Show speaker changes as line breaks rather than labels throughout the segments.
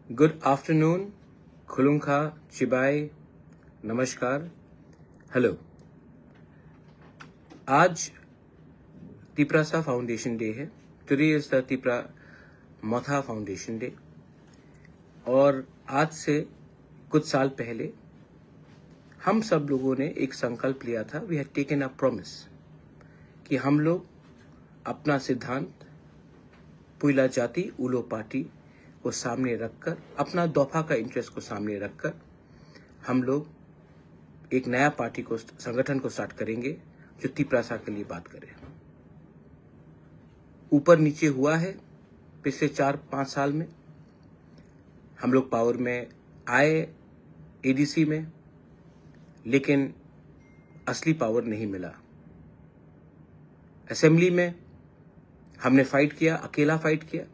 Good afternoon, खुलुंखा, चिबाई, नमस्कार, hello. आज Tiprasa foundation day है। Today is the Tipra Motha foundation day. और आज से कुछ साल पहले हम सब लोगों ने एक संकल्प लिया था। We had taken a promise कि हम लोग अपना सिद्धांत पुइला जाति उलो पार्टी को सामने रखकर, अपना दोफा का इंटरेस्ट को सामने रखकर हम लोग एक नया पार्टी को, संगठन को स्टार्ट करेंगे जो तिप्रासा के लिए बात करे। ऊपर नीचे हुआ है पिछले 4-5 साल में। हम लोग पावर में आए एडीसी में, लेकिन असली पावर नहीं मिला। असेंबली में हमने फाइट किया, अकेला फाइट किया।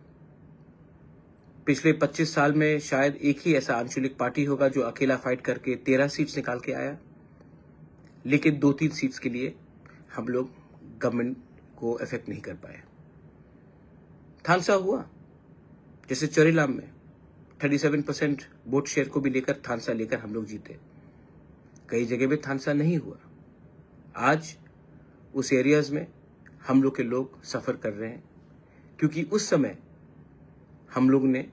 पिछले 25 साल में शायद एक ही ऐसा आंचलिक पार्टी होगा जो अकेला फाइट करके 13 सीट्स निकाल के आया, लेकिन 2-3 सीट्स के लिए हम लोग गवर्नमेंट को इफेक्ट नहीं कर पाए। थानसा हुआ, जैसे चोरीलाम में 37% वोट शेयर को भी लेकर थानसा लेकर हम लोग जीते। कई जगह पे थानसा नहीं हुआ। आज उस एरियाज में हम लोग के लोग सफर कर रहे हैं, क्योंकि उस समय हम लोग ने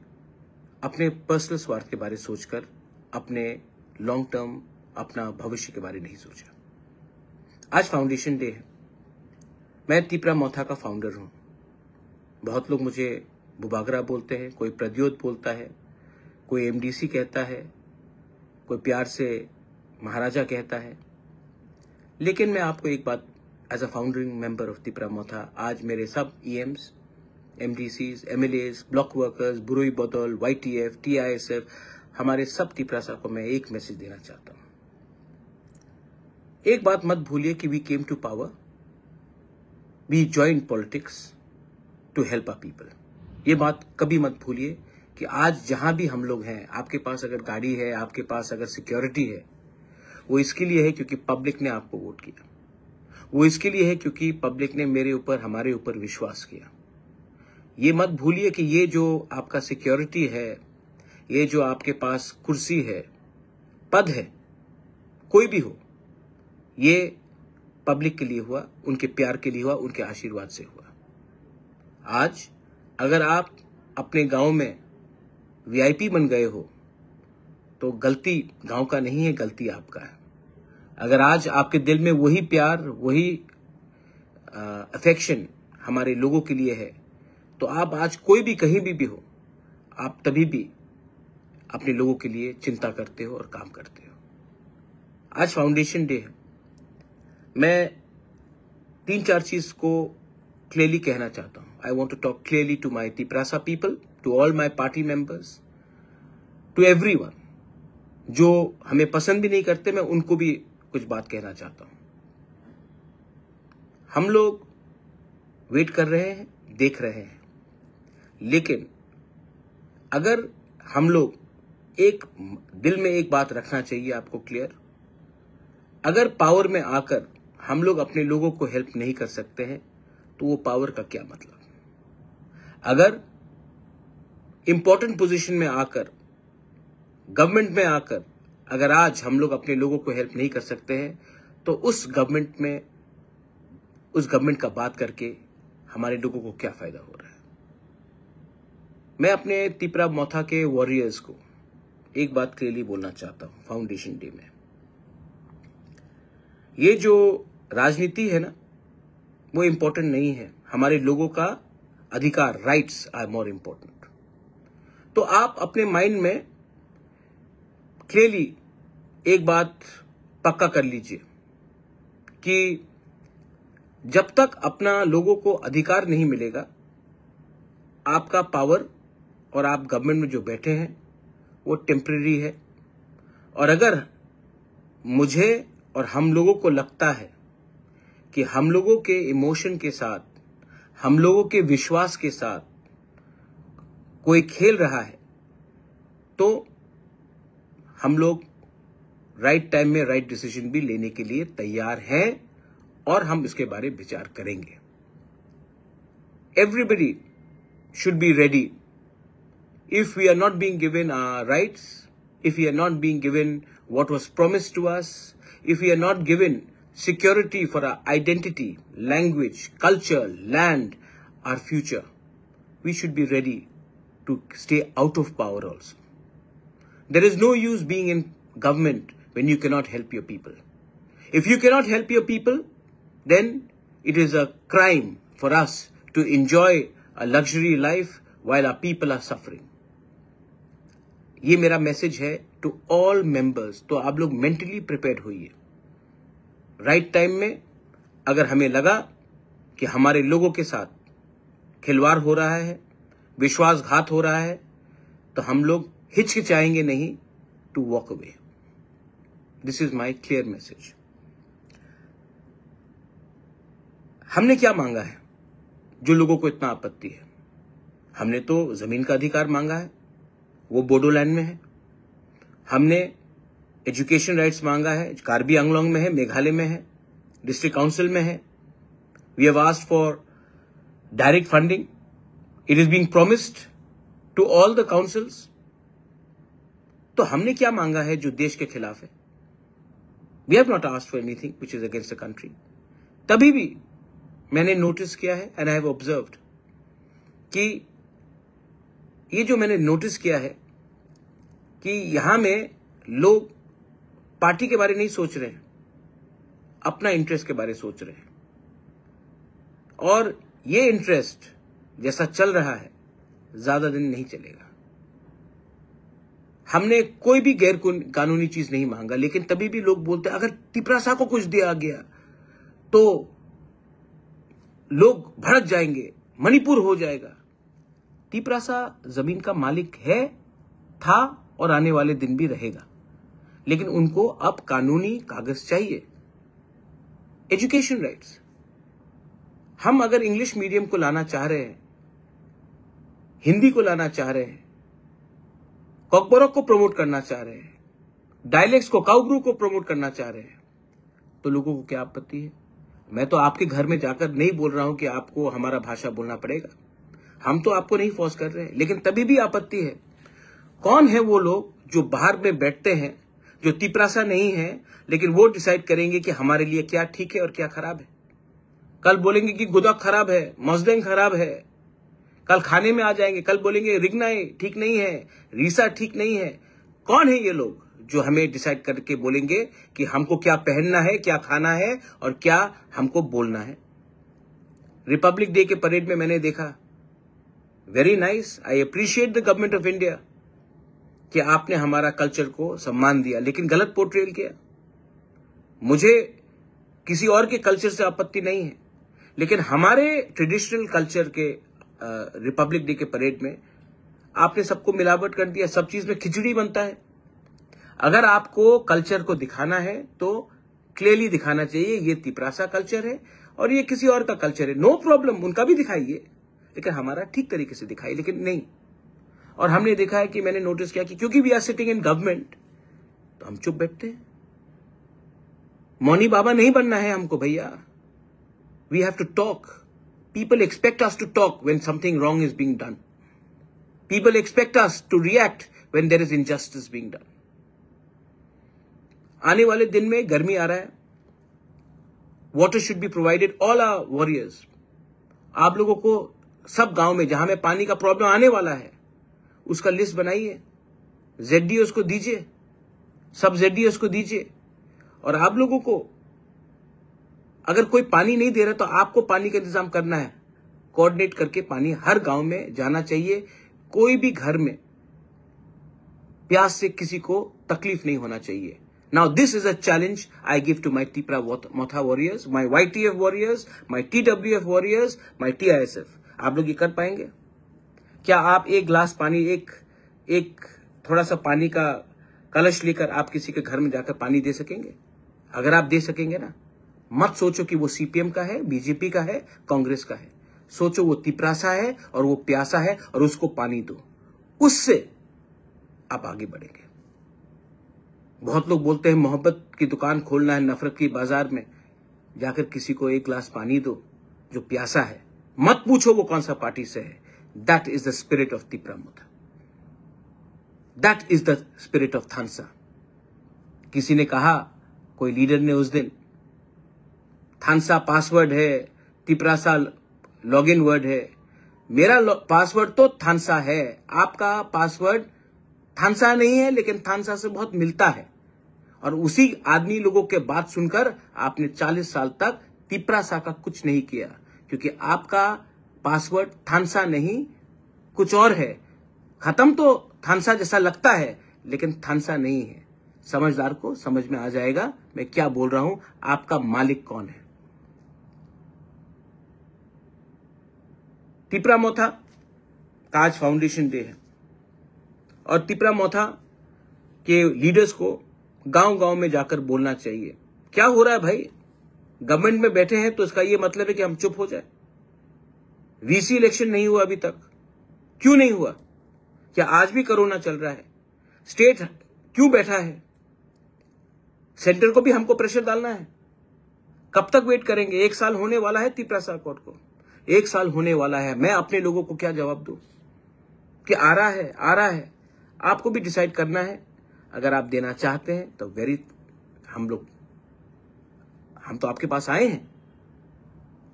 अपने पर्सनल स्वार्थ के बारे में सोचकर अपने लॉन्ग टर्म, अपना भविष्य के बारे में नहीं सोचा। आज फाउंडेशन डे है। मैं तिप्रा मोथा का फाउंडर हूं। बहुत लोग मुझे बुबागरा बोलते हैं, कोई प्रद्योत बोलता है, कोई एमडीसी कहता है, कोई प्यार से महाराजा कहता है। लेकिन मैं आपको एक बात, as a founding member of Tipra Motha, आज मेरे सब EMs, MDCs, MLAs, block workers, बुरुई बदौल, वाईटीएफ, टीआईएसएफ, हमारे सब तिप्रासा को मैं एक मैसेज देना चाहता हूं। एक बात मत भूलिए कि we came to power, we join politics to help a people. ये बात कभी मत भूलिए कि आज जहां भी हम लोग हैं, आपके पास अगर गाड़ी है, आपके पास अगर सिक्योरिटी है, वो इसके लिए है क्योंकि पब्लिक ने आपको वोट किया। वो इसके लिए है क्योंकि पब्लिक ने मेरे ऊपर, हमारे ऊपर विश्वास किया। ये मत भूलिए कि ये जो आपका सिक्योरिटी है, ये जो आपके पास कुर्सी है, पद है, कोई भी हो, ये पब्लिक के लिए हुआ, उनके प्यार के लिए हुआ, उनके आशीर्वाद से हुआ। आज अगर आप अपने गांव में वीआईपी बन गए हो, तो गलती गांव का नहीं है, गलती आपका है। अगर आज आपके दिल में वही प्यार, वही अफेक्शन हमारे लोगों के लिए है, तो आप आज कोई भी कहीं भी हो, आप तभी भी अपने लोगों के लिए चिंता करते हो और काम करते हो। आज फाउंडेशन डे है। मैं 3-4 चीज को क्लियरली कहना चाहता हूं। I want to talk clearly to my Tiprasa people, to all my party members, to everyone. जो हमें पसंद भी नहीं करते, मैं उनको भी कुछ बात कहना चाहता हूं। हम लोग वेट कर रहे हैं, देख रहे हैं, लेकिन अगर हम लोग एक दिल में एक बात रखना चाहिए आपको क्लियर, अगर पावर में आकर हम लोग अपने लोगों को हेल्प नहीं कर सकते हैं, तो वो पावर का क्या मतलब। अगर इंपॉर्टेंट पोजीशन में आकर, गवर्नमेंट में आकर, अगर आज हम लोग अपने लोगों को हेल्प नहीं कर सकते हैं, तो उस गवर्नमेंट का बात करके हमारे लोगों को क्या फायदा हो रहा है। मैं अपने तिप्रा मोथा के वॉरियर्स को एक बात क्लियरली बोलना चाहता हूं फाउंडेशन डे में। ये जो राजनीति है ना, वो इंपॉर्टेंट नहीं है। हमारे लोगों का अधिकार, राइट्स आर मोर इंपॉर्टेंट। तो आप अपने माइंड में क्लियरली एक बात पक्का कर लीजिए कि जब तक अपना लोगों को अधिकार नहीं मिलेगा, आपका पावर और आप गवर्नमेंट में जो बैठे हैं वो टेम्परेरी है। और अगर मुझे और हम लोगों को लगता है कि हम लोगों के इमोशन के साथ, हम लोगों के विश्वास के साथ कोई खेल रहा है, तो हम लोग राइट टाइम में राइट डिसीजन भी लेने के लिए तैयार हैं और हम इसके बारे में विचार करेंगे। Everybody should be ready if we are not being given our rights, if we are not being given what was promised to us, if we are not given security for our identity, language, culture, land, our future, we should be ready to stay out of power also. There is no use being in government when you cannot help your people. If you cannot help your people, then it is a crime for us to enjoy a luxury life while our people are suffering. ये मेरा message है to all members. तो आप लोग mentally prepared होइए. Right time में अगर हमें लगा कि हमारे लोगों के साथ खिलवाड़ हो रहा है, विश्वासघात हो रहा है, तो हम लोग हिचकिचाएंगे नहीं to walk away. This is my clear message. हमने क्या मांगा है जो लोगों को इतना आपत्ति है? हमने तो जमीन का अधिकार मांगा है, वो बोडोलैंड में है. हमने एजुकेशन राइट्स मांगा है, कार्बी आंगलोंग में है, मेघालय में है, डिस्ट्रिक्ट काउंसिल में है. We have asked for direct funding. It is being promised to all the councils. तो हमने क्या मांगा है जो देश के खिलाफ है? We have not asked for anything which is against the country. तभी भी मैंने नोटिस किया है एंड आई हैव ऑब्जर्व्ड कि ये जो मैंने नोटिस किया है कि यहां में लोग पार्टी के बारे नहीं सोच रहे हैं, अपना इंटरेस्ट के बारे सोच रहे हैं. और ये इंटरेस्ट जैसा चल रहा है ज्यादा दिन नहीं चलेगा. हमने कोई भी गैर कानूनी चीज नहीं मांगा, लेकिन तभी भी लोग बोलते हैं अगर तिपरासा को कुछ दिया गया तो लोग भड़क जाएंगे, मणिपुर हो जाएगा. तिपरासा जमीन का मालिक है, था और आने वाले दिन भी रहेगा, लेकिन उनको अब कानूनी कागज चाहिए. Education rights. हम अगर इंग्लिश मीडियम को लाना चाह रहे हैं, हिंदी को लाना चाह रहे हैं, कॉकबोरोक को प्रमोट करना चाह रहे हैं, डायलेक्ट्स को, काउब्रू को प्रमोट करना चाह रहे हैं, तो लोगों को क्या आपत्ति है? मैं तो आपके घर में जाकर नहीं बोल रहा हूं कि आपको हमारा भाषा बोलना पड़ेगा. हम तो आपको नहीं फोर्स कर रहे हैं, लेकिन तभी भी आपत्ति है. कौन है वो लोग जो बाहर में बैठते हैं, जो तिपरासा नहीं है, लेकिन वो डिसाइड करेंगे कि हमारे लिए क्या ठीक है और क्या खराब है? कल बोलेंगे कि गुदक खराब है, मजदेंग खराब है, कल खाने में आ जाएंगे, कल बोलेंगे रिगनाई ठीक नहीं है, रीसा ठीक नहीं है. कौन है ये लोग जो हमें डिसाइड करके बोलेंगे कि हमको क्या पहनना है, क्या खाना है और क्या हमको बोलना है? रिपब्लिक डे के परेड में मैंने देखा, very nice, I appreciate the government of India कि आपने हमारा कल्चर को सम्मान दिया, लेकिन गलत पोर्ट्रेल किया. मुझे किसी और के कल्चर से आपत्ति नहीं है, लेकिन हमारे ट्रेडिशनल कल्चर के रिपब्लिक डे के परेड में आपने सबको मिलावट कर दिया. सब चीज में खिचड़ी बनता है. अगर आपको कल्चर को दिखाना है तो क्लियरली दिखाना चाहिए ये तिपरासा कल्चर है और ये किसी और का कल्चर है. नो प्रॉब्लम, उनका भी दिखाइए, लेकिन हमारा ठीक तरीके से दिखाइए, लेकिन नहीं. और हमने देखा है कि मैंने नोटिस किया कि क्योंकि we are sitting in government तो हम चुप बैठते हैं. मौनी बाबा नहीं बनना है हमको भैया. We have to talk. People expect us to talk when something wrong is being done. People expect us to react when there is injustice being done. आने वाले दिन में गर्मी आ रहा है. Water should be provided all our warriors. आप लोगों को सब गांव में जहां में पानी का प्रॉब्लम आने वाला है उसका लिस्ट बनाइए, जेडडीओस को दीजिए, सब जेडडीओस को दीजिए. और आप लोगों को अगर कोई पानी नहीं दे रहा तो आपको पानी का इंतजाम करना है. कोऑर्डिनेट करके पानी हर गांव में जाना चाहिए. कोई भी घर में प्यास से किसी को तकलीफ नहीं होना चाहिए. Now this is a challenge I give to my Tipra Motha warriors, my YTF warriors, my TWF warriors, my TISF. आप लोग ये कर पाएंगे? क्या आप एक गिलास पानी, एक थोड़ा सा पानी का कलश लेकर आप किसी के घर में जाकर पानी दे सकेंगे? अगर आप दे सकेंगे ना, मत सोचो कि वो सीपीएम का है, बीजेपी का है, कांग्रेस का है. सोचो वो तिपरासा है और वो प्यासा है और उसको पानी दो. उससे आप आगे बढ़ेंगे. बहुत लोग बोलते हैं मोहब्बत की दुकान खोलना है नफरत की बाजार में. जाकर किसी को एक गिलास पानी दो जो प्यासा है. मत पूछो वो कौन सा पार्टी से है. That is the spirit of Tipra Motha. That is the spirit of Thansa. किसी ने कहा, कोई लीडर ने उस दिन, थानसा पासवर्ड है, तिपरासा लॉगिन वर्ड है। मेरा पासवर्ड तो थानसा है, आपका पासवर्ड थानसा नहीं है, लेकिन थानसा से बहुत मिलता है। और उसी आदमी लोगों के बात सुनकर आपने 40 साल तक तिपरासा का कुछ नहीं किया, क्योंकि आपका पासवर्ड थानसा नहीं कुछ और है। खत्म तो थानसा जैसा लगता है, लेकिन थानसा नहीं है। समझदार को समझ में आ जाएगा मैं क्या बोल रहा हूं, आपका मालिक कौन है। तिपरा मोथा का आज फाउंडेशन डे है और तिपरा मोथा के लीडर्स को गांव गांव में जाकर बोलना चाहिए, क्या हो रहा है भाई। गवर्नमेंट में बैठे हैं तो इसका यह मतलब है कि हम चुप हो जाए। वीसी इलेक्शन नहीं हुआ अभी तक, क्यों नहीं हुआ? क्या आज भी कोरोना चल रहा है? स्टेट क्यों बैठा है? सेंटर को भी हमको प्रेशर डालना है। कब तक वेट करेंगे? 1 साल होने वाला है तिपरासा कोर्ट को, 1 साल होने वाला है। मैं अपने लोगों को क्या जवाब दूं कि आ रहा है, आ रहा है। आपको भी डिसाइड करना है। अगर आप देना चाहते हैं तो हम तो आपके पास आए हैं,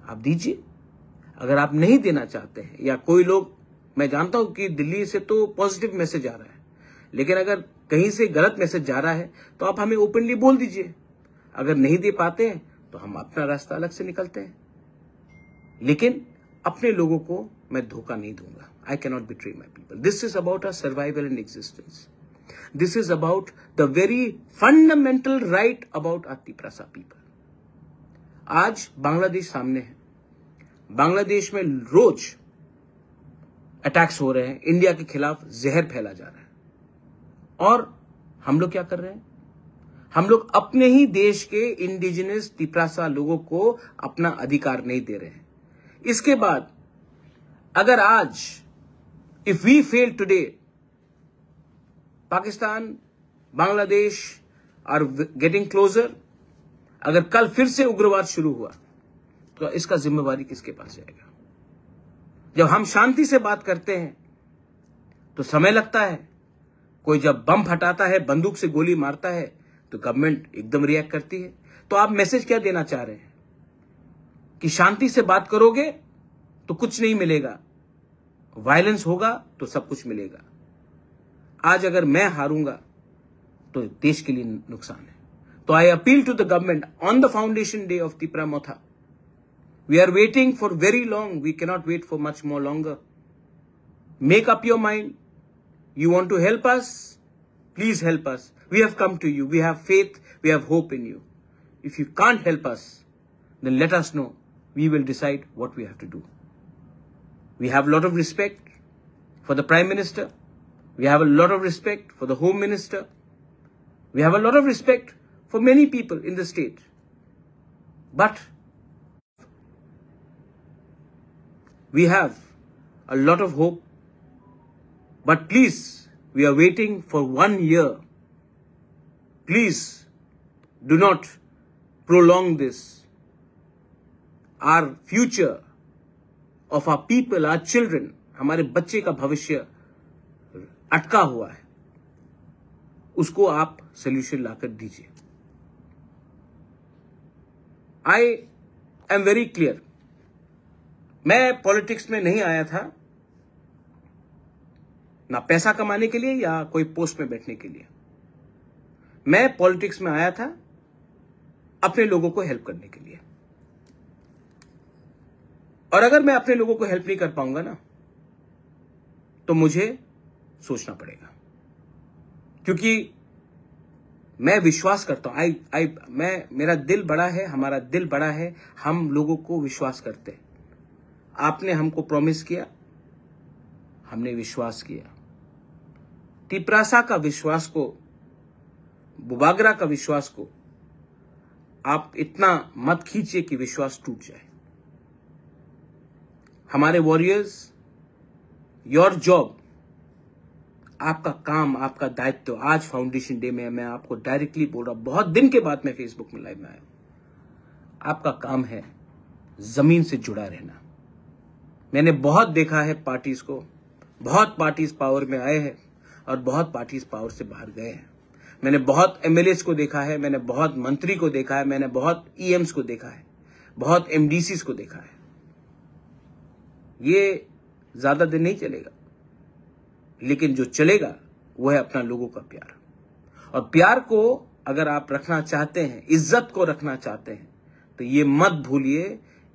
आप दीजिए। अगर आप नहीं देना चाहते हैं, या कोई लोग, मैं जानता हूं कि दिल्ली से तो पॉजिटिव मैसेज आ रहा है, लेकिन अगर कहीं से गलत मैसेज जा रहा है तो आप हमें ओपनली बोल दीजिए। अगर नहीं दे पाते हैं तो हम अपना रास्ता अलग से निकलते हैं, लेकिन अपने लोगों को मैं धोखा नहीं दूंगा। I cannot betray my people. This is about our survival and existence. This is about the very fundamental right about our Tiprasa people. आज बांग्लादेश सामने है। बांग्लादेश में रोज अटैक्स हो रहे हैं, इंडिया के खिलाफ जहर फैला जा रहा है। और हम लोग क्या कर रहे हैं? हम लोग अपने ही देश के इंडिजिनस तिपरासा लोगों को अपना अधिकार नहीं दे रहे हैं। इसके बाद अगर आज if we fail today, Pakistan, Bangladesh are getting closer, अगर कल फिर से उग्रवाद शुरू हुआ तो इसका जिम्मेवारी किसके पास जाएगा? जब हम शांति से बात करते हैं तो समय लगता है। कोई जब बम फटाता है, बंदूक से गोली मारता है, तो गवर्नमेंट एकदम रिएक्ट करती है। तो आप मैसेज क्या देना चाह रहे हैं कि शांति से बात करोगे तो कुछ नहीं मिलेगा, वायलेंस होगा तो सब कुछ मिलेगा। आज अगर मैं हारूंगा तो देश के लिए नुकसान है। तो I appeal to the government on the foundation day of Tipra Motha. We are waiting for very long. We cannot wait for much more longer. Make up your mind. You want to help us? Please help us. We have come to you. We have faith. We have hope in you. If you can't help us, then let us know. We will decide what we have to do. We have a lot of respect for the Prime Minister. We have a lot of respect for the Home Minister. We have a lot of respect for many people in the state. But we have a lot of hope, but please, we are waiting for 1 year. Please, do not prolong this. Our future of our people, our children, हमारे बच्चे का भविष्य अटका हुआ है, उसको आप solution लाकर दीजिए। I am very clear. मैं पॉलिटिक्स में नहीं आया था ना पैसा कमाने के लिए या कोई पोस्ट में बैठने के लिए। मैं पॉलिटिक्स में आया था अपने लोगों को हेल्प करने के लिए। और अगर मैं अपने लोगों को हेल्प नहीं कर पाऊंगा ना, तो मुझे सोचना पड़ेगा, क्योंकि मैं विश्वास करता हूं। मेरा दिल बड़ा है, हमारा दिल बड़ा है, हम लोगों को विश्वास करते हैं। आपने हमको प्रॉमिस किया, हमने विश्वास किया। तिपरासा का विश्वास को, बुबागरा का विश्वास को आप इतना मत खींचिए कि विश्वास टूट जाए। हमारे वॉरियर्स, योर जॉब, आपका काम, आपका दायित्व, आज फाउंडेशन डे में मैं आपको डायरेक्टली बोल रहा हूं, बहुत दिन के बाद मैं फेसबुक में लाइव में आया हूं। आपका काम है जमीन से जुड़ा रहना। मैंने बहुत देखा है पार्टीज को, बहुत पार्टीज पावर में आए हैं और बहुत पार्टीज पावर से बाहर गए हैं। मैंने बहुत एमएलएस को देखा है, मैंने बहुत मंत्री को देखा है, मैंने बहुत ईएम्स को देखा है, बहुत एमडीसीज को देखा है। ये ज्यादा दिन नहीं चलेगा, लेकिन जो चलेगा वो है अपना लोगों का प्यार। और प्यार को अगर आप रखना चाहते हैं, इज्जत को रखना चाहते हैं, तो ये मत भूलिए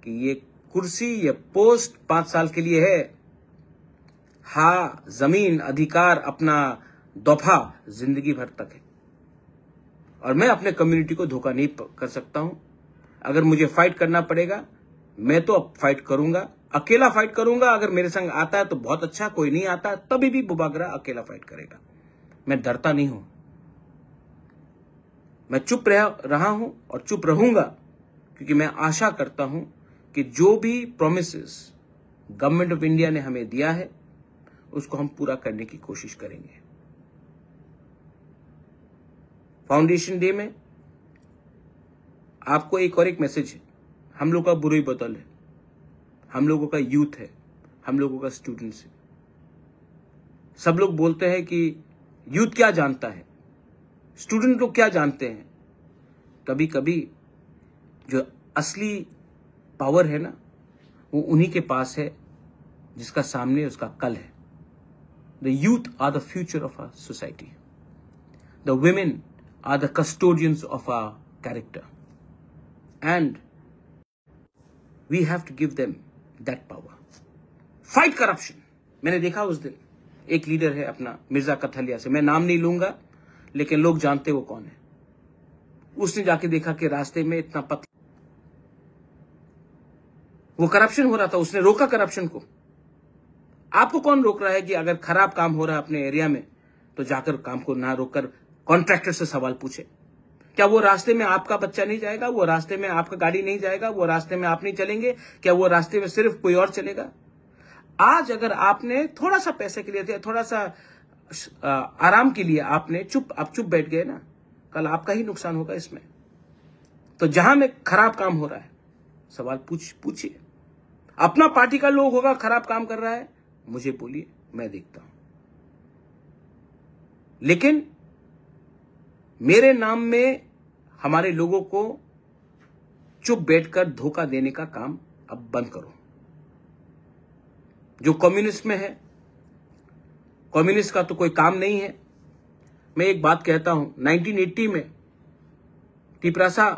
कि ये कुर्सी, ये पोस्ट 5 साल के लिए है। हाँ, जमीन, अधिकार, अपना दफा जिंदगी भर तक है। और मैं अपने कम्युनिटी को धोखा नहीं कर सकता हूं। अगर मुझे फाइट करना पड़ेगा, मैं तो अब फाइट करूंगा, अकेला फाइट करूंगा। अगर मेरे संग आता है तो बहुत अच्छा, कोई नहीं आता तभी भी बुबागरा अकेला फाइट करेगा। मैं डरता नहीं हूं, मैं चुप रहा हूं और चुप रहूंगा, क्योंकि मैं आशा करता हूं कि जो भी प्रोमिसेस गवर्नमेंट ऑफ इंडिया ने हमें दिया है उसको हम पूरा करने की कोशिश करेंगे। फाउंडेशन डे में आपको एक और एक मैसेज है। हम लोग का बुरी बदल है, हम लोगों का यूथ है, हम लोगों का स्टूडेंट्स है। सब लोग बोलते हैं कि यूथ क्या जानता है, स्टूडेंट लोग क्या जानते हैं। कभी कभी जो असली पावर है ना, वो उन्हीं के पास है जिसका सामने उसका कल है। The youth are the future of our society, the women are the custodians of our character, and we have to give them that power. Fight corruption. मैंने देखा उस दिन एक लीडर है अपना मिर्जा कथलिया से, मैं नाम नहीं लूंगा लेकिन लोग जानते वो कौन है। उसने जाके देखा कि रास्ते में इतना पतला वो करप्शन हो रहा था, उसने रोका करप्शन को। आपको कौन रोक रहा है कि अगर खराब काम हो रहा है अपने एरिया में तो जाकर काम को ना रोककर कॉन्ट्रैक्टर से सवाल पूछे। क्या वो रास्ते में आपका बच्चा नहीं जाएगा, वो रास्ते में आपका गाड़ी नहीं जाएगा, वो रास्ते में आप नहीं चलेंगे, क्या वो रास्ते में सिर्फ कोई और चलेगा? आज अगर आपने थोड़ा सा पैसे के लिए, थोड़ा सा आराम के लिए आपने आप चुप बैठ गए ना, कल आपका ही नुकसान होगा इसमें। तो जहां में खराब काम हो रहा है सवाल पूछिए। अपना पार्टी का लोग होगा खराब काम कर रहा है, मुझे बोलिए, मैं देखता हूं। लेकिन मेरे नाम में हमारे लोगों को चुप बैठकर धोखा देने का काम अब बंद करो। जो कम्युनिस्ट में है, कम्युनिस्ट का तो कोई काम नहीं है। मैं एक बात कहता हूं, 1980 में टिपरासा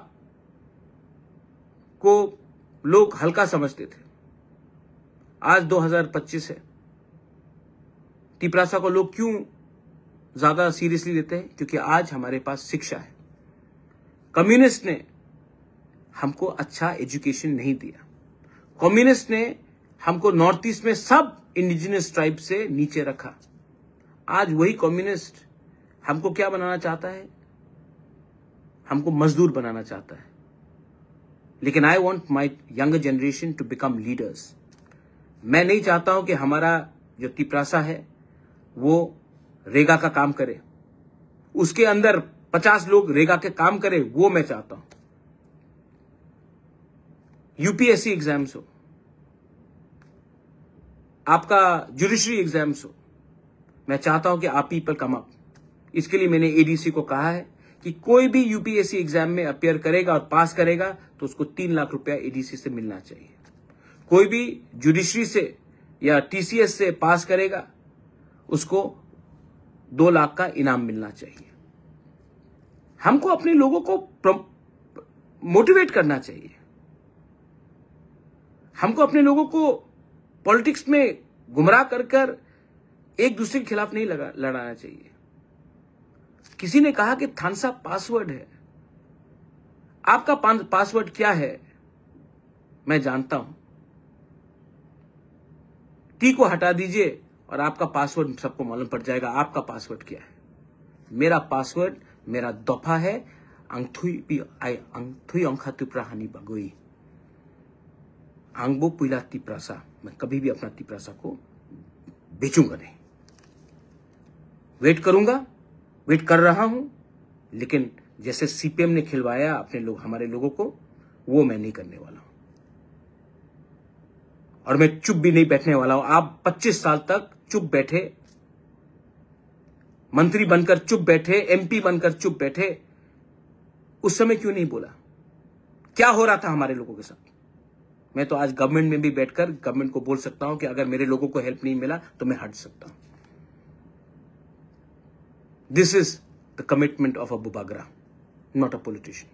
को लोग हल्का समझते थे, आज 2025 है। टिपरासा को लोग क्यों ज्यादा सीरियसली लेते हैं? क्योंकि आज हमारे पास शिक्षा है। कम्युनिस्ट ने हमको अच्छा एजुकेशन नहीं दिया। कम्युनिस्ट ने हमको नॉर्थ ईस्ट में सब इंडिजिनस ट्राइब से नीचे रखा। आज वही कम्युनिस्ट हमको क्या बनाना चाहता है? हमको मजदूर बनाना चाहता है। लेकिन I want my younger generation to become leaders. मैं नहीं चाहता हूं कि हमारा जो टिपरासा है वो रेगा का काम करे, उसके अंदर 50 लोग रेगा के काम करे, वो मैं चाहता हूं। यूपीएससी एग्जाम्स हो, आपका जुडिशरी एग्जाम्स हो, मैं चाहता हूं कि आप पीपल कम अप। इसके लिए मैंने एडीसी को कहा है कि कोई भी यूपीएससी एग्जाम में अपियर करेगा और पास करेगा तो उसको 3 लाख रुपया एडीसी से मिलना चाहिए। कोई भी जुडिशरी से या टीसीएस से पास करेगा उसको 2 लाख का इनाम मिलना चाहिए। हमको अपने लोगों को मोटिवेट करना चाहिए। हमको अपने लोगों को पॉलिटिक्स में गुमराह कर एक दूसरे के खिलाफ नहीं लड़ाना चाहिए। किसी ने कहा कि थानसा पासवर्ड है। आपका पासवर्ड क्या है मैं जानता हूं। टी को हटा दीजिए और आपका पासवर्ड सबको मालूम पड़ जाएगा आपका पासवर्ड क्या है। मेरा पासवर्ड, मेरा दफा है अंगथुई अंखा तिप्रा हानि बगोई आंगबो पुइला तिप्रासा। मैं कभी भी अपना तिप्रासा को बेचूंगा नहीं। वेट करूंगा, वेट कर रहा हूं, लेकिन जैसे सीपीएम ने खिलवाया अपने लोग, हमारे लोगों को, वो मैं नहीं करने वाला हूं। और मैं चुप भी नहीं बैठने वाला हूं। आप 25 साल तक चुप बैठे, मंत्री बनकर चुप बैठे, एमपी बनकर चुप बैठे, उस समय क्यों नहीं बोला? क्या हो रहा था हमारे लोगों के साथ? मैं तो आज गवर्नमेंट में भी बैठकर गवर्नमेंट को बोल सकता हूं कि अगर मेरे लोगों को हेल्प नहीं मिला तो मैं हट सकता हूं। This is the commitment of a Bubagra, not a politician.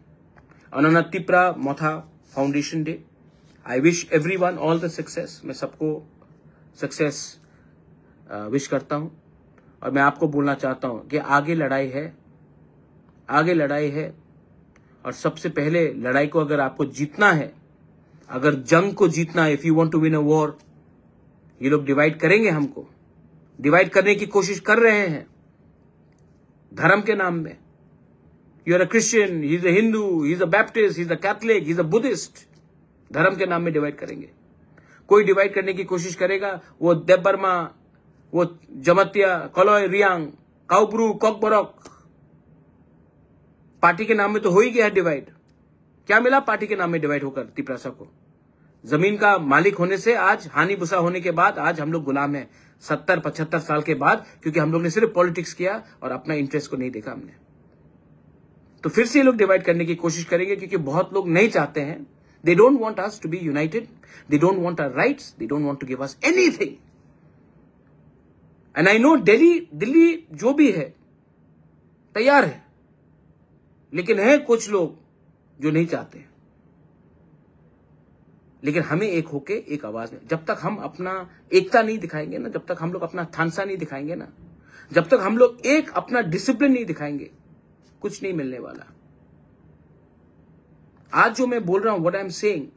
On Tipra Motha foundation day, I wish everyone all the success. मैं सबको सक्सेस विश करता हूं और मैं आपको बोलना चाहता हूं कि आगे लड़ाई है, आगे लड़ाई है। और सबसे पहले लड़ाई को अगर आपको जीतना है, अगर जंग को जीतना है, if you want to win a war, ये लोग डिवाइड करेंगे, हमको डिवाइड करने की कोशिश कर रहे हैं धर्म के नाम में। You are a Christian, he is a Hindu, he is a Baptist, he is a Catholic, he is a Buddhist. धर्म के नाम में डिवाइड करेंगे। कोई डिवाइड करने की कोशिश करेगा, वो देबबर्मा, वो जमतिया, कलोय, रियांग, काउब्रू, कॉकबरक, पार्टी के नाम में तो हो ही गया है डिवाइड। क्या मिला पार्टी के नाम में डिवाइड होकर तिपरासा को? जमीन का मालिक होने से आज, हानि भूसा होने के बाद आज हम लोग गुलाम हैं 70-75 साल के बाद, क्योंकि हम लोग ने सिर्फ पॉलिटिक्स किया और अपना इंटरेस्ट को नहीं देखा हमने। तो फिर से ये लोग डिवाइड करने की कोशिश करेंगे, क्योंकि बहुत लोग नहीं चाहते हैं। They don't want us to be united, they don't want our rights, they don't want to give us anything. And I know Delhi जो भी है तैयार है, लेकिन है कुछ लोग जो नहीं चाहते। लेकिन हमें एक होके एक आवाज में, जब तक हम अपना एकता नहीं दिखाएंगे ना, जब तक हम लोग अपना थानसा नहीं दिखाएंगे ना, जब तक हम लोग एक अपना डिसिप्लिन नहीं दिखाएंगे, कुछ नहीं मिलने वाला। आज जो मैं बोल रहा हूं, व्हाट आई एम सेइंग,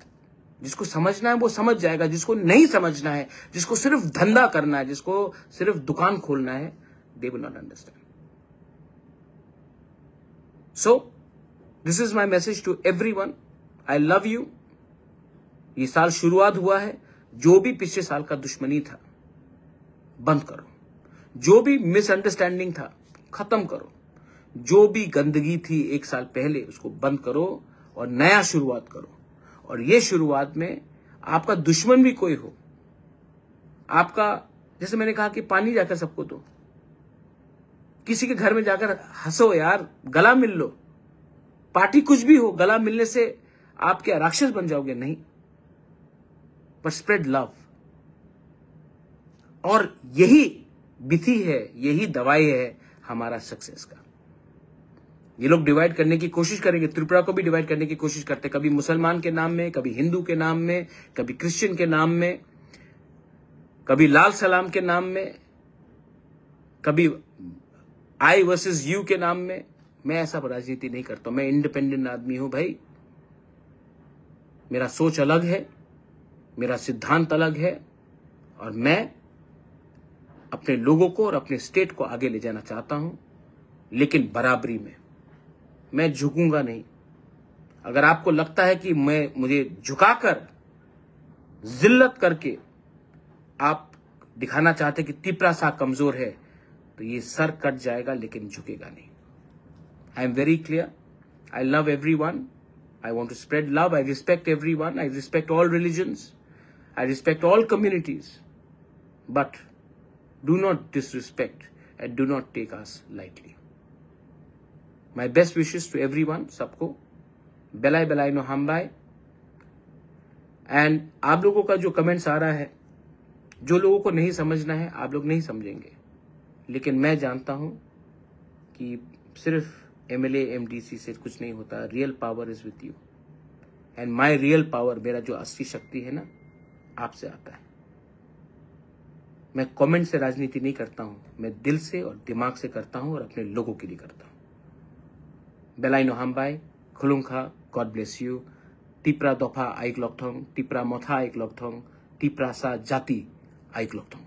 जिसको समझना है वो समझ जाएगा, जिसको नहीं समझना है, जिसको सिर्फ धंधा करना है, जिसको सिर्फ दुकान खोलना है, they will not understand. So, this is my message to everyone. I love you. ये साल शुरुआत हुआ है, जो भी पिछले साल का दुश्मनी था बंद करो, जो भी मिसअंडरस्टैंडिंग था खत्म करो, जो भी गंदगी थी एक साल पहले उसको बंद करो और नया शुरुआत करो। और ये शुरुआत में आपका दुश्मन भी कोई हो, आपका, जैसे मैंने कहा कि पानी जाकर सबको दो, किसी के घर में जाकर हंसो यार, गला मिल लो। पार्टी कुछ भी हो, गला मिलने से आप क्या राक्षस बन जाओगे? नहीं, पर स्प्रेड लव। और यही विधि है, यही दवाई है हमारा सक्सेस का। ये लोग डिवाइड करने की कोशिश करेंगे, त्रिपुरा को भी डिवाइड करने की कोशिश करते, कभी मुसलमान के नाम में, कभी हिंदू के नाम में, कभी क्रिश्चियन के नाम में, कभी लाल सलाम के नाम में, कभी आई वर्सेस यू के नाम में। मैं ऐसा राजनीति नहीं करता, मैं इंडिपेंडेंट आदमी हूं भाई। मेरा सोच अलग है, मेरा सिद्धांत अलग है, और मैं अपने लोगों को और अपने स्टेट को आगे ले जाना चाहता हूं, लेकिन बराबरी में। मैं झुकूंगा नहीं। अगर आपको लगता है कि मुझे झुकाकर, जिल्लत करके आप दिखाना चाहते कि तिपरासा कमजोर है, तो ये सर कट जाएगा, लेकिन झुकेगा नहीं। I am very clear. I love everyone. I want to spread love. I respect everyone. I respect all religions. I respect all communities. But do not disrespect and do not take us lightly. My best wishes to everyone, सबको बेलाई बेलाई नो हमबाई। And आप लोगों का जो comments आ रहा है, जो लोगों को नहीं समझना है, आप लोग नहीं समझेंगे, लेकिन मैं जानता हूं कि सिर्फ एमएलए एमडीसी से कुछ नहीं होता। Real power is with you, and my real power, मेरा जो असली शक्ति है ना, आपसे आता है। मैं कमेंट से राजनीति नहीं करता हूं, मैं दिल से और दिमाग से करता हूं और अपने लोगों के लिए करता हूं। बेलाई नो हमबाई, खुलुंखा, गॉड ब्लेस यू। टिपरा दफा आइक लॉकथोंग, टिपरा मोथा आइक लॉकथोंग, टिपरासा जाति आइक लॉकथोंग।